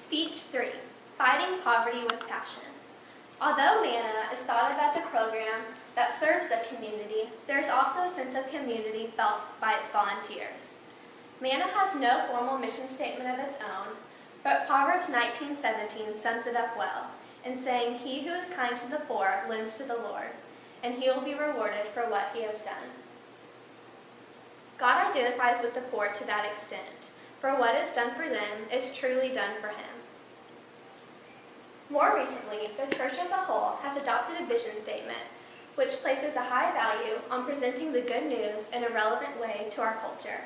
Speech 3, Fighting Poverty with Passion. Although Manna is thought of as a program that serves the community, there is also a sense of community felt by its volunteers. Manna has no formal mission statement of its own, but Proverbs 19:17 sums it up well in saying, "He who is kind to the poor lends to the Lord, and he will be rewarded for what he has done." God identifies with the poor to that extent, for what is done for them is truly done for him. More recently, the church as a whole has adopted a vision statement which places a high value on presenting the good news in a relevant way to our culture.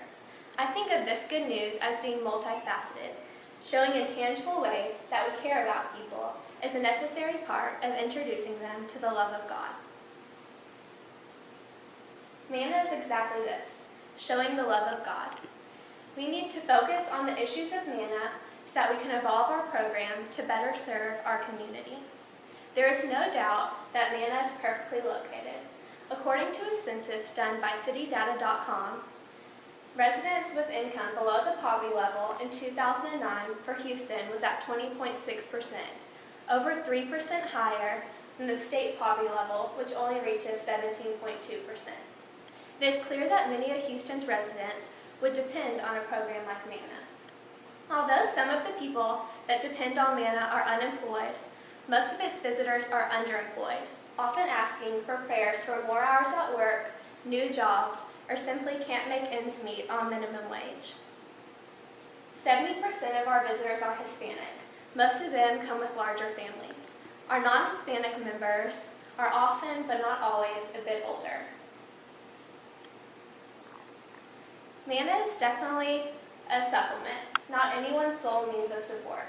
I think of this good news as being multifaceted, showing in tangible ways that we care about people is a necessary part of introducing them to the love of God. Manna is exactly this, showing the love of God. We need to focus on the issues of Manna so that we can evolve our program to better serve our community. There is no doubt that Manna is perfectly located. According to a census done by citydata.com, residents with income below the poverty level in 2009 for Houston was at 20.6%, over 3% higher than the state poverty level, which only reaches 17.2%. It is clear that many of Houston's residents would depend on a program like Manna. Although some of the people that depend on Manna are unemployed, most of its visitors are underemployed, often asking for prayers for more hours at work, new jobs, or simply can't make ends meet on minimum wage. 70% of our visitors are Hispanic. Most of them come with larger families. Our non-Hispanic members are often, but not always, a bit older. Manna is definitely a supplement, not anyone's sole means of support.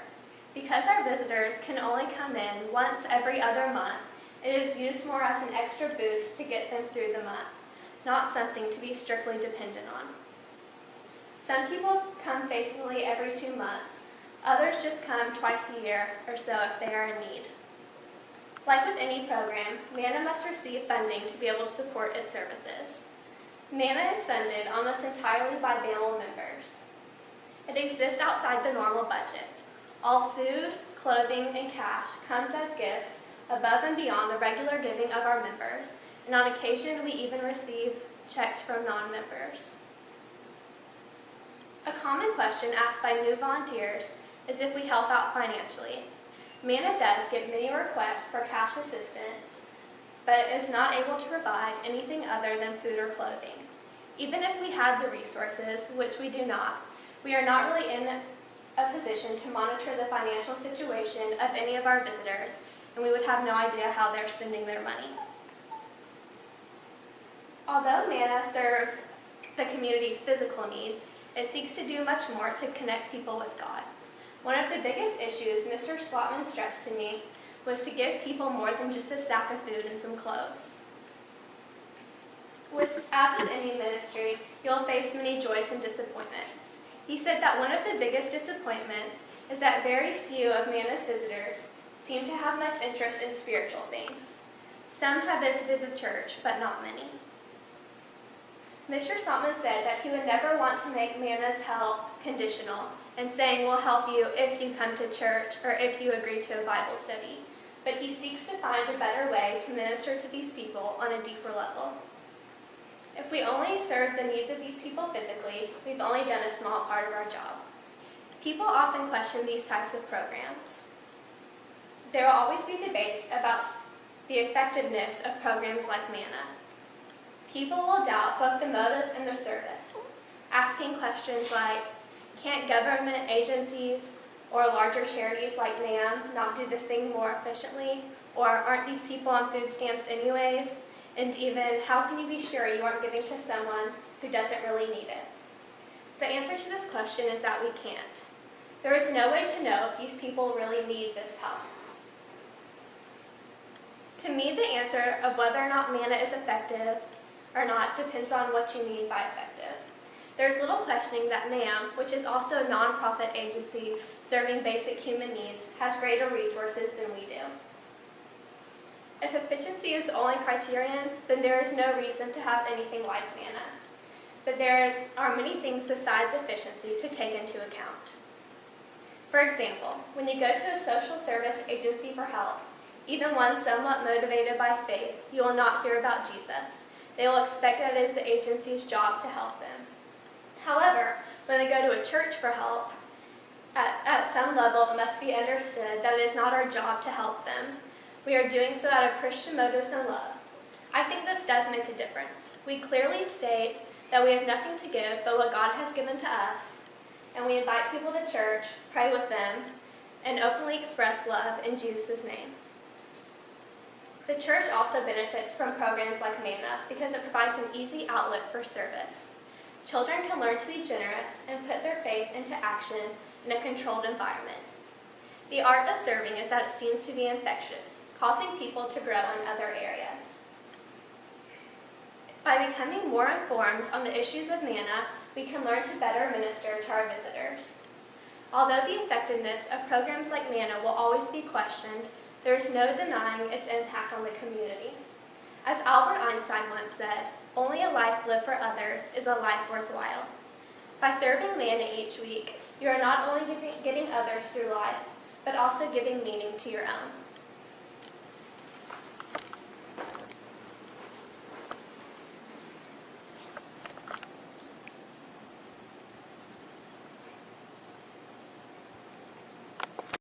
Because our visitors can only come in once every other month, it is used more as an extra boost to get them through the month, not something to be strictly dependent on. Some people come faithfully every 2 months. Others just come twice a year or so if they are in need. Like with any program, Manna must receive funding to be able to support its services. Manna is funded almost entirely by BAML members. It exists outside the normal budget. All food, clothing, and cash comes as gifts above and beyond the regular giving of our members, and on occasion we even receive checks from non-members. A common question asked by new volunteers is if we help out financially. Manna does get many requests for cash assistance, but is not able to provide anything other than food or clothing. Even if we had the resources, which we do not, we are not really in a position to monitor the financial situation of any of our visitors, and we would have no idea how they're spending their money. Although Manna serves the community's physical needs, it seeks to do much more to connect people with God. One of the biggest issues Mr. Slotman stressed to me was to give people more than just a sack of food and some clothes. As with any ministry, you'll face many joys and disappointments. He said that one of the biggest disappointments is that very few of Manna's visitors seem to have much interest in spiritual things. Some have visited the church, but not many. Mr. Saltman said that he would never want to make Manna's help conditional and saying we'll help you if you come to church or if you agree to a Bible study, but he seeks to find a better way to minister to these people on a deeper level. If we only serve the needs of these people physically, we've only done a small part of our job. People often question these types of programs. There will always be debates about the effectiveness of programs like Manna. People will doubt both the motives and the service, asking questions like, can't government agencies or larger charities like NAM not do this thing more efficiently? Or aren't these people on food stamps anyways? And even, how can you be sure you aren't giving to someone who doesn't really need it? The answer to this question is that we can't. There is no way to know if these people really need this help. To me, the answer of whether or not Manna is effective or not depends on what you mean by effective. There's little questioning that NAM, which is also a nonprofit agency serving basic human needs, has greater resources than we do. If efficiency is the only criterion, then there is no reason to have anything like Manna. But there are many things besides efficiency to take into account. For example, when you go to a social service agency for help, even one somewhat motivated by faith, you will not hear about Jesus. They will expect that it is the agency's job to help them. However, when they go to a church for help, at some level it must be understood that it is not our job to help them. We are doing so out of Christian motives and love. I think this does make a difference. We clearly state that we have nothing to give but what God has given to us, and we invite people to church, pray with them, and openly express love in Jesus' name. The church also benefits from programs like Manna because it provides an easy outlet for service. Children can learn to be generous and put their faith into action in a controlled environment. The art of serving is that it seems to be infectious, causing people to grow in other areas. By becoming more informed on the issues of Manna, we can learn to better minister to our visitors. Although the effectiveness of programs like Manna will always be questioned, there is no denying its impact on the community. As Albert Einstein once said, "Only a life lived for others is a life worthwhile." By serving Manna each week, you are not only getting others through life, but also giving meaning to your own.